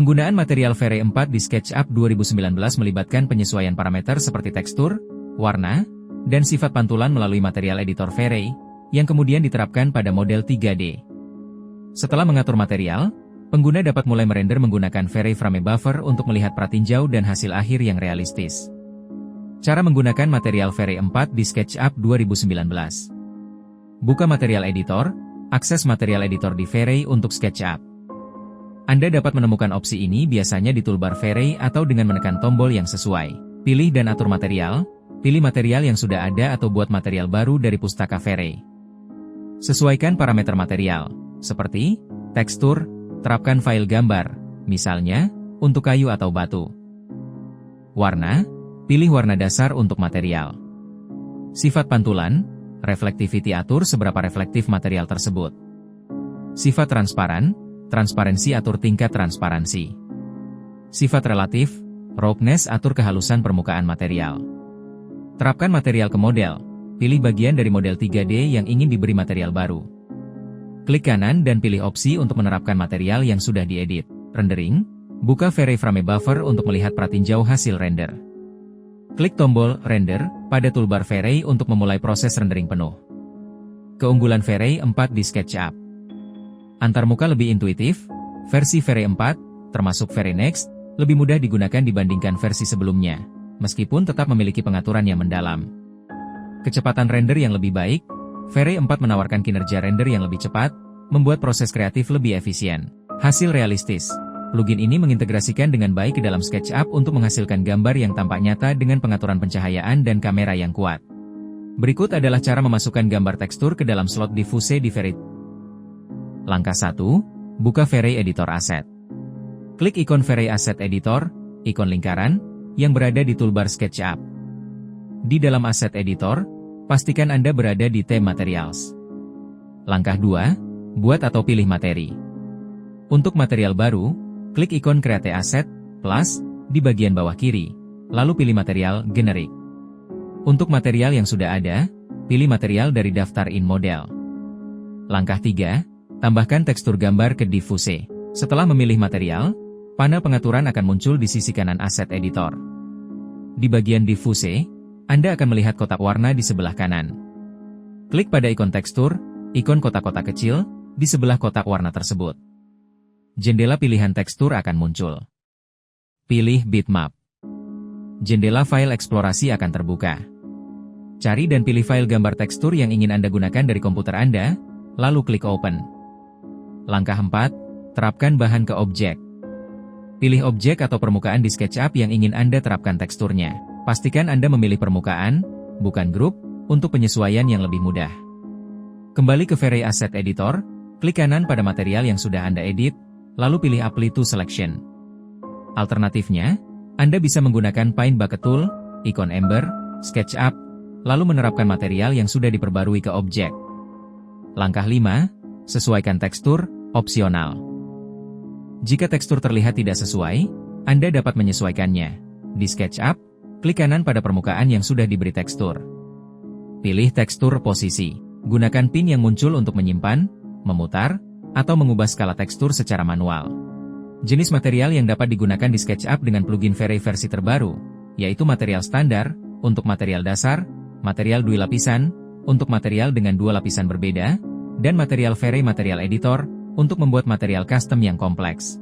Penggunaan material V-Ray 4 di SketchUp 2019 melibatkan penyesuaian parameter seperti tekstur, warna, dan sifat pantulan melalui material editor V-Ray, yang kemudian diterapkan pada model 3D. Setelah mengatur material, pengguna dapat mulai merender menggunakan V-Ray Frame Buffer untuk melihat pratinjau dan hasil akhir yang realistis. Cara menggunakan material V-Ray 4 di SketchUp 2019. Buka material editor, akses material editor di V-Ray untuk SketchUp. Anda dapat menemukan opsi ini biasanya di toolbar V-Ray atau dengan menekan tombol yang sesuai. Pilih dan atur material, pilih material yang sudah ada atau buat material baru dari pustaka V-Ray. Sesuaikan parameter material, seperti tekstur, terapkan file gambar, misalnya, untuk kayu atau batu. Warna, pilih warna dasar untuk material. Sifat pantulan, reflectivity atur seberapa reflektif material tersebut. Sifat transparan, transparansi atur tingkat transparansi. Sifat relatif, roughness atur kehalusan permukaan material. Terapkan material ke model, pilih bagian dari model 3D yang ingin diberi material baru. Klik kanan dan pilih opsi untuk menerapkan material yang sudah diedit. Rendering, buka V-Ray Frame Buffer untuk melihat pratinjau hasil render. Klik tombol Render pada toolbar V-Ray untuk memulai proses rendering penuh. Keunggulan V-Ray 4 di SketchUp. Antarmuka lebih intuitif, versi V-Ray 4, termasuk V-Ray Next, lebih mudah digunakan dibandingkan versi sebelumnya, meskipun tetap memiliki pengaturan yang mendalam. Kecepatan render yang lebih baik, V-Ray 4 menawarkan kinerja render yang lebih cepat, membuat proses kreatif lebih efisien. Hasil realistis. Plugin ini mengintegrasikan dengan baik ke dalam SketchUp untuk menghasilkan gambar yang tampak nyata dengan pengaturan pencahayaan dan kamera yang kuat. Berikut adalah cara memasukkan gambar tekstur ke dalam slot diffuse di V-Ray. Langkah 1. Buka V-Ray Editor Asset. Klik ikon V-Ray Asset Editor, ikon lingkaran, yang berada di toolbar SketchUp. Di dalam Asset Editor, pastikan Anda berada di Theme Materials. Langkah 2. Buat atau pilih materi. Untuk material baru, klik ikon Create Asset, plus, di bagian bawah kiri, lalu pilih material Generic. Untuk material yang sudah ada, pilih material dari daftar In Model. Langkah 3. Tambahkan tekstur gambar ke diffuse. Setelah memilih material, panel pengaturan akan muncul di sisi kanan Asset Editor. Di bagian diffuse, Anda akan melihat kotak warna di sebelah kanan. Klik pada ikon tekstur, ikon kotak-kotak kecil, di sebelah kotak warna tersebut. Jendela pilihan tekstur akan muncul. Pilih Bitmap. Jendela file eksplorasi akan terbuka. Cari dan pilih file gambar tekstur yang ingin Anda gunakan dari komputer Anda, lalu klik Open. Langkah 4. Terapkan bahan ke objek. Pilih objek atau permukaan di SketchUp yang ingin Anda terapkan teksturnya. Pastikan Anda memilih permukaan, bukan grup, untuk penyesuaian yang lebih mudah. Kembali ke V-Ray Asset Editor, klik kanan pada material yang sudah Anda edit, lalu pilih Apply to Selection. Alternatifnya, Anda bisa menggunakan Paint Bucket Tool, ikon Ember, SketchUp, lalu menerapkan material yang sudah diperbarui ke objek. Langkah 5. Sesuaikan tekstur, opsional. Jika tekstur terlihat tidak sesuai, Anda dapat menyesuaikannya. Di SketchUp, klik kanan pada permukaan yang sudah diberi tekstur. Pilih tekstur posisi. Gunakan pin yang muncul untuk menyimpan, memutar, atau mengubah skala tekstur secara manual. Jenis material yang dapat digunakan di SketchUp dengan plugin V-Ray versi terbaru, yaitu material standar, untuk material dasar, material 2 lapisan, untuk material dengan 2 lapisan berbeda, dan material V-Ray Material Editor, untuk membuat material custom yang kompleks.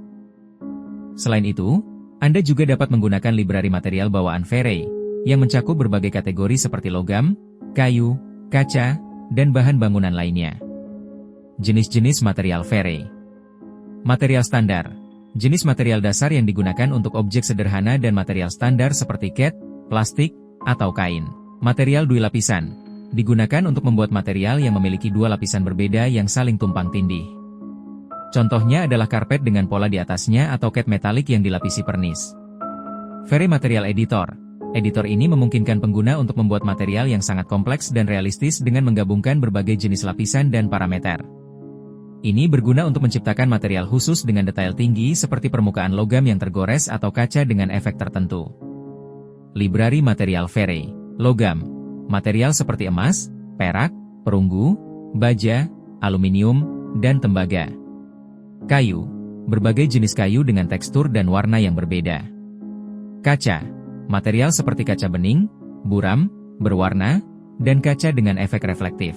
Selain itu, Anda juga dapat menggunakan library material bawaan V-Ray, yang mencakup berbagai kategori seperti logam, kayu, kaca, dan bahan bangunan lainnya. Jenis-jenis material V-Ray. Material standar. Jenis material dasar yang digunakan untuk objek sederhana dan material standar seperti cat, plastik, atau kain. Material 2 lapisan. Digunakan untuk membuat material yang memiliki 2 lapisan berbeda yang saling tumpang tindih. Contohnya adalah karpet dengan pola di atasnya atau cat metalik yang dilapisi pernis. V-Ray Material Editor. Editor ini memungkinkan pengguna untuk membuat material yang sangat kompleks dan realistis dengan menggabungkan berbagai jenis lapisan dan parameter. Ini berguna untuk menciptakan material khusus dengan detail tinggi seperti permukaan logam yang tergores atau kaca dengan efek tertentu. Library Material V-Ray. Logam. Material seperti emas, perak, perunggu, baja, aluminium, dan tembaga. Kayu. berbagai jenis kayu dengan tekstur dan warna yang berbeda. Kaca, material seperti kaca bening, buram, berwarna, dan kaca dengan efek reflektif.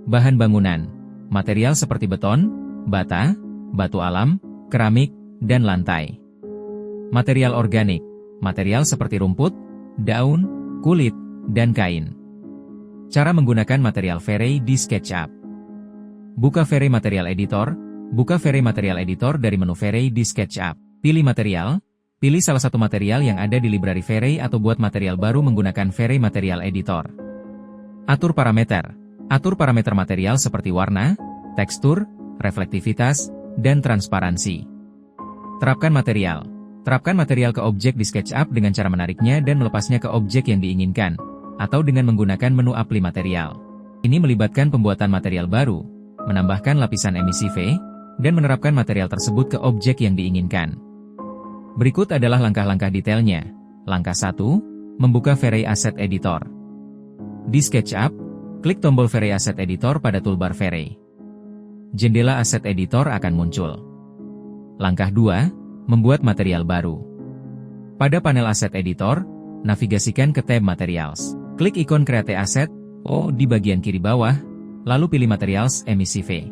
Bahan bangunan, material seperti beton, bata, batu alam, keramik, dan lantai. Material organik, material seperti rumput, daun, kulit, dan kain. Cara menggunakan material V-Ray di SketchUp. Buka V-Ray Material Editor. Buka V-Ray Material Editor dari menu V-Ray di SketchUp. Pilih material. Pilih salah satu material yang ada di library V-Ray atau buat material baru menggunakan V-Ray Material Editor. Atur parameter. Atur parameter material seperti warna, tekstur, reflektivitas, dan transparansi. Terapkan material. Terapkan material ke objek di SketchUp dengan cara menariknya dan melepasnya ke objek yang diinginkan, atau dengan menggunakan menu Apply Material. Ini melibatkan pembuatan material baru, menambahkan lapisan emisi V, dan menerapkan material tersebut ke objek yang diinginkan. Berikut adalah langkah-langkah detailnya. Langkah 1. Membuka V-Ray Asset Editor. Di SketchUp, klik tombol V-Ray Asset Editor pada toolbar V-Ray. Jendela Asset Editor akan muncul. Langkah 2. Membuat material baru. Pada panel Asset Editor, navigasikan ke tab Materials. Klik ikon Create Asset di bagian kiri bawah, lalu pilih Materials Emisi V.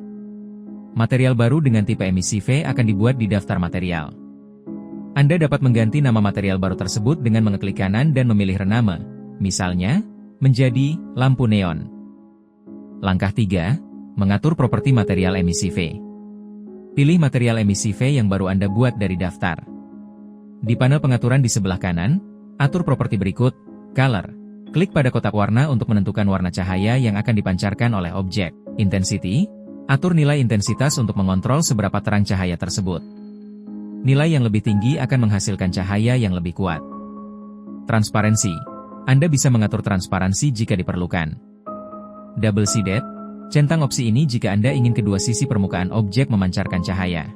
Material baru dengan tipe emisi V akan dibuat di daftar material. Anda dapat mengganti nama material baru tersebut dengan mengeklik kanan dan memilih renama, misalnya, menjadi lampu neon. Langkah 3. Mengatur properti material emisi V. Pilih material emisi V yang baru Anda buat dari daftar. Di panel pengaturan di sebelah kanan, atur properti berikut, Color. Klik pada kotak warna untuk menentukan warna cahaya yang akan dipancarkan oleh objek. Intensity. Atur nilai intensitas untuk mengontrol seberapa terang cahaya tersebut. Nilai yang lebih tinggi akan menghasilkan cahaya yang lebih kuat. Transparansi. Anda bisa mengatur transparansi jika diperlukan. Double Shaded. Centang opsi ini jika Anda ingin kedua sisi permukaan objek memancarkan cahaya.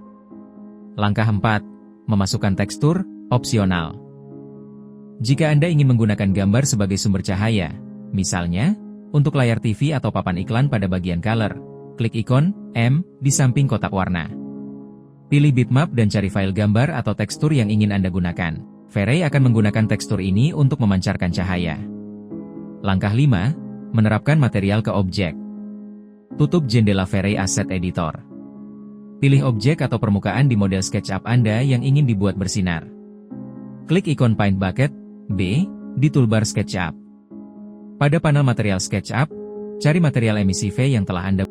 Langkah 4. Memasukkan tekstur, opsional. Jika Anda ingin menggunakan gambar sebagai sumber cahaya, misalnya, untuk layar TV atau papan iklan pada bagian color, klik ikon M di samping kotak warna. Pilih bitmap dan cari file gambar atau tekstur yang ingin Anda gunakan. V-Ray akan menggunakan tekstur ini untuk memancarkan cahaya. Langkah 5. Menerapkan material ke objek. Tutup jendela V-Ray Asset Editor. Pilih objek atau permukaan di model SketchUp Anda yang ingin dibuat bersinar. Klik ikon Paint Bucket, B, di toolbar SketchUp. Pada panel material SketchUp, cari material emisi V yang telah Anda